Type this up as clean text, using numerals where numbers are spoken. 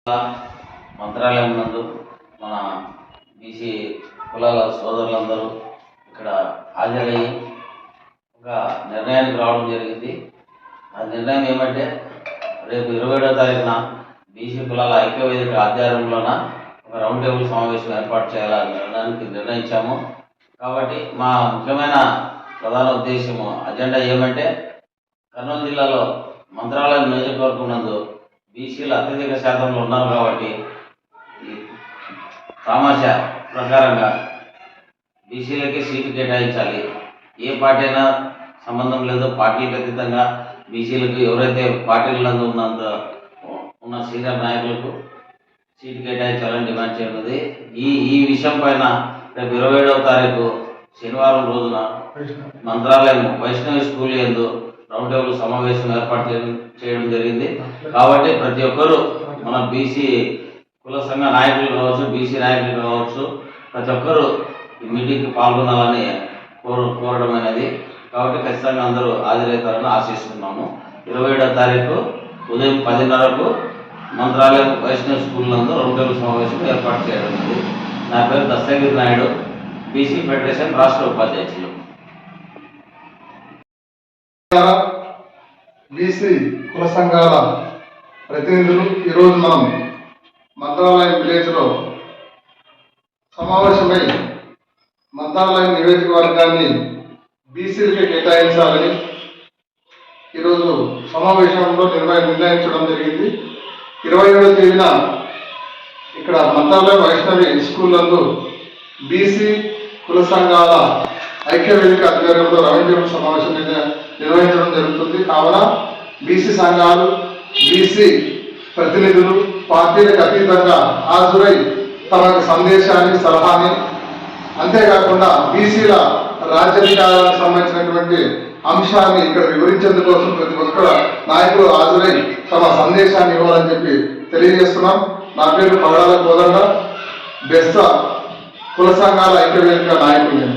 మంత్రాలయం నందు మన బీసీ కులాల సోదరులందరూ ఇక్కడ హాజరయ్యి ఒక నిర్ణయానికి రావడం జరిగింది. ఆ నిర్ణయం ఏమంటే రేపు 27వ తారీఖున బీసీ కులాల ఐక్యవేదిక ఆధ్వర్యంలోన ఒక రౌండ్ టేబుల్ సమావేశం ఏర్పాటు చేయాలని నిర్ణయించాము. కాబట్టి మా ముఖ్యమైన ప్రధాన ఉద్దేశము అజెండా ఏమంటే కర్నూలు జిల్లాలో మంత్రాలయం నియోజకవర్గం నందు బీసీలు అత్యధిక శాతంలో ఉన్నారు కాబట్టి సామాజిక ప్రకారంగా బీసీలకి సీటు కేటాయించాలి. ఏ పార్టీ అయినా సంబంధం లేదు, పార్టీలకు అతీతంగా బీసీలకు ఎవరైతే పార్టీలందు ఉన్న సీనియర్ నాయకులకు సీటు కేటాయించాలని డిమాండ్ చేయనున్నది. ఈ విషయం పైన రేపు 27వ తారీఖు శనివారం రోజున మంత్రాలయం వైష్ణవి స్కూల్ యందు రౌండ్ టేబుల్ సమావేశం ఏర్పాటు చేయడం జరిగింది. కాబట్టి ప్రతి ఒక్కరూ మన బీసీ కుల సంఘ నాయకులు కావచ్చు, బీసీ నాయకులు కావచ్చు, ప్రతి ఒక్కరూ ఈ మీటింగ్కి పాల్గొనాలని కోరడం అనేది. కాబట్టి ఖచ్చితంగా అందరూ హాజరవుతారని ఆశిస్తున్నాము. 27వ తారీఖు ఉదయం 10:30కు మంత్రాలయం వైష్ణవ్ స్కూల్ నందు రౌండ్ టేబుల్ సమావేశం ఏర్పాటు చేయడం. నా పేరు దస్తగిరి నాయుడు, బీసీ ఫెడరేషన్ రాష్ట్ర ఉపాధ్యక్షులు. బీసీ కుల సంఘాల ప్రతినిధులు ఈరోజు మనం మంత్రాలయం విలేజ్లో సమావేశమై మంత్రాలయం నియోజకవర్గాన్ని బీసీలకి కేటాయించాలని ఈరోజు సమావేశంలో నిర్ణయించడం జరిగింది. 27వ తేదీన ఇక్కడ మంత్రాలయం వైష్ణవి స్కూల్ నందు బీసీ కుల సంఘాల ఐక్యవేదిక ఆధ్వర్యంలో రౌండ్ టేబుల్ సమావేశం నిర్వహించడం జరుగుతుంది. కావున బీసీ సంఘాలు, బీసీ ప్రతినిధులు పార్టీలకు అతీతంగా హాజరై తమ సందేశాన్ని, సలహాని, అంతేకాకుండా బీసీల రాజ్యాధికారానికి సంబంధించినటువంటి అంశాన్ని ఇక్కడ వివరించేందుకోసం ప్రతి ఒక్క నాయకులు హాజరై తమ సందేశాన్ని ఇవ్వాలని చెప్పి తెలియజేస్తున్నాం. నా పేరు పగడాల కోదండ, బెస్త కుల సంఘాల ఐక్యవేదిక నాయకులు.